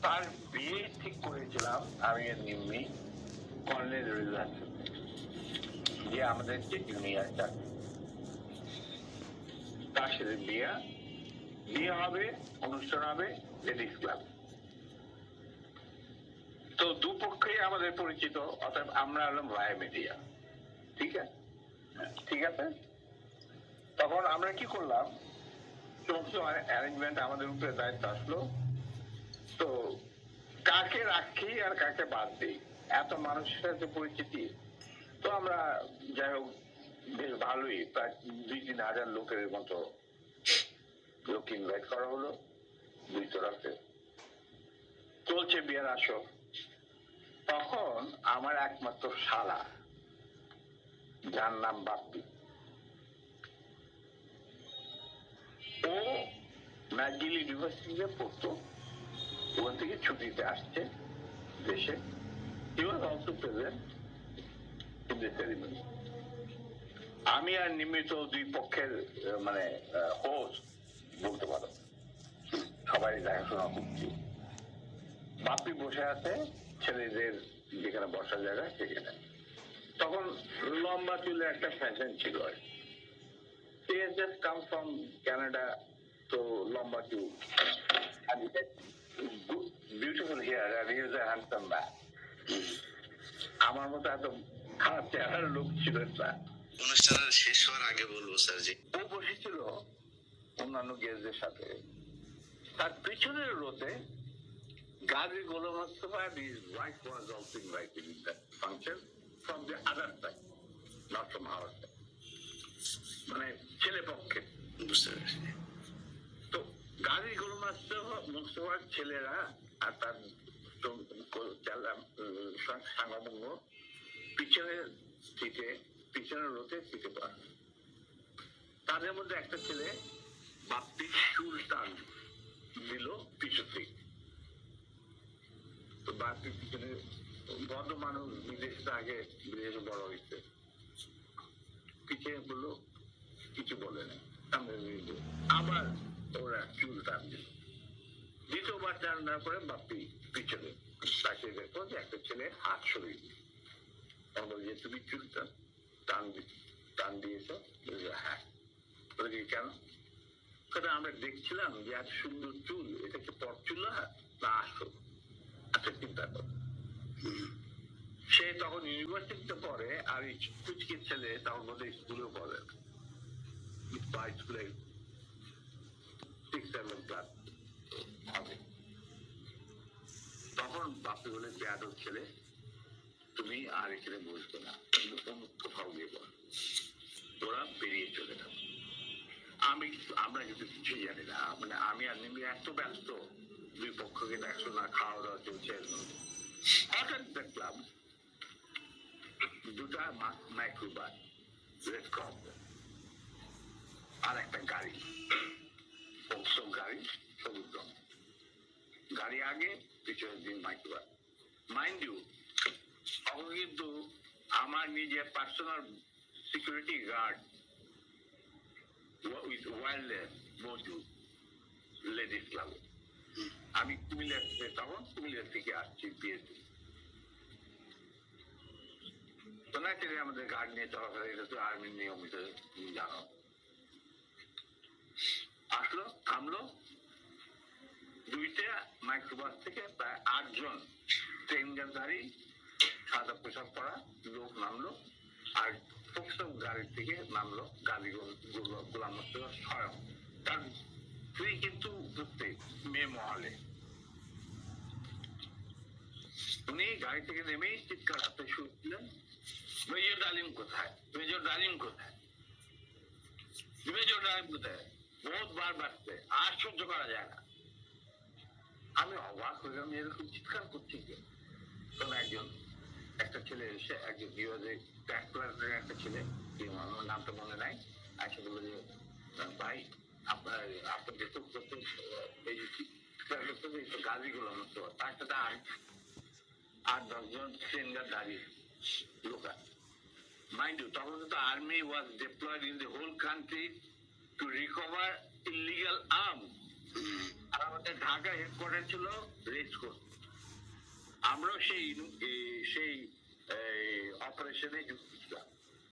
তার বিয়ে ঠিক করেছিলাম আমি আর নিম্মি কর্নেল রিজার্ভ, যে আমাদের যে জুনিয়র চাকরি, তার সাথে বিয়ে হবে, অনুষ্ঠান হবে লেডিস ক্লাব। তো দুপক্ষে আমাদের পরিচিত, অর্থাৎ আমরা হলাম ভায়া মিডিয়া। ঠিক আছে, ঠিক আছে। তখন আমরা কি করলাম, সমস্ত অ্যারেঞ্জমেন্ট আমাদের উপরে দায়িত্ব আসলো। তো কাকে রাখি আর কাকে বাদ দিই, এত মানুষের সাথে পরিচিতি। তো আমরা যাই হোক বেশ ভালোই, প্রায় 2-3 হাজার লোকের মতো লোক ইনভাইট করা হলো। 200 রাতে চলছে বিয়ের আসর। তখন আমার একমাত্র শালা, যার নাম বাপ্পি, ও ম্যাকগিল ইউনিভার্সিটিতে পড়তো, ওখান থেকে ছুটিতে আসছে দেশে। He was also present in the ceremony. আমি আর নিমিত দুই পক্ষের মানে হোস্ট বলতে পারো, সবাই দেখাশোনা করছি। বাপ্পি বসে আছে ছেলেদের যেখানে বসার জায়গা সেখানে। তখন লম্বা চুলে একটা ফ্যাশন ছিল আর he has just come from Canada, তো লম্বা চুল, beautiful hair, and he is a handsome man. আমার মতো এত খারাপ চেহারার লোক ছিল না। অনুষ্ঠানের শেষ হওয়ার আগে বলবো স্যার যে ও বসেছিল অন্যান্য গেস্টদের সাথে। তার পিছনের রোতে Gazi Golam Mostafa and his wife was also invited in that function from the other side, not from our side, মানে ছেলে পক্ষে। বুঝতে পারছি। তো গাজী গোলাম মোস্তফার ছেলেরা আর তার সাংবাদিক পিছনের সিটে, পিছনের রোতে সিটে পড়া। তাদের মধ্যে একটা ছেলে বাপ্পির চুল টান দিল পিছু থেকে। তো বাপ্পির পিছনে বড় মানুষ, বিদেশে আগে বিদেশে বড় হয়েছে, পিছিয়ে বললো, কিছু বলে না। আবার ওরা চুল টান দিল। দ্বিতীয়বার টান দেওয়ার পরে বাপ্পি পিছনে তাকে দেখো যে একটা ছেলে হাত সরিয়ে দিল। যে তুমি চুলটা টান দিয়েছ? হ্যাঁ। কেন? আমরা দেখছিলাম যে এত সুন্দর চুল, এটা কি পরচুলা না আসল? আচ্ছা চিন্তা কর। সে তখন ইউনিভার্সিটিতে পড়ে, আর এই কুচকে ছেলে তখন বোধহয় স্কুলেও পড়ে, স্কুলে 6-7 ক্লাস হবে। তখন বাপি বলে বেয়াদব ছেলে, তুমি আর এখানে বসবে না, কোথাও গিয়ে বল। ওরা বেরিয়ে চলে গেল। আমরা কিন্তু কিছুই জানি না, মানে আমি আর নিমি এত ব্যস্ত, দুই পক্ষকে দেখছো না, খাওয়া দাওয়া চলছে। হঠাৎ দেখলাম দুটা মাইক্রোবাস, রেড ক্রস আর একটা গাড়ি, গাড়ি সবুজ রঙ, গাড়ি আগে, পিছনের দিন মাইক্রোবাস। মাইন্ড ইউ, তখন কিন্তু আমার নিজের personal security guard with wireless module ladies club. আমি কুমিল্লা, তখন কুমিল্লা থেকে আসছি বিয়েতে। তো না আমাদের গার্ড নিয়ে চলাফেরা, এটা তো আর্মির নিয়মিত, তুমি জানো। আসলো, থামলো, দুইটা মাইক্রোবাস থেকে প্রায় 8 জন ট্রেনগানধারী সাদা পোশাক পরা লোক নামলো, আর প্রথম গাড়ির থেকে নামলো গাজী গোলাম মোস্তফা স্বয়ং। তার স্ত্রী কিন্তু মেয়ে মহলে। উনি গাড়ি থেকে নেমেই চিৎকার করতে শুরু করলেন, মেজর ডালিম কোথায়, মেজর ডালিম কোথায়, মেজর ডালিম কোথায়, বহুতবার বাড়ছে, আর সহ্য করা যায় না। আমি অবাক হইলাম, এরকম চিৎকার করছি কে? তখন একটা ছেলে এসে, একজন একটা ছেলে, আমার নামটা মনে নাই, এসে বললো যে ভাই আপনার যেহেতু গাজী গোলাম মোস্তফা, তার সাথে 8-10 জন ট্রেনগার দাঁড়িয়ে লোকা। মাইন্ড ইউ, তখন কিন্তু army was deployed in the whole country to recover illegal arms. আর আমাদের ঢাকা হেডকোয়ার্টার ছিল ফিক্স করব। আমরাও সেই অপারেশনে যুক্ত ছিলাম।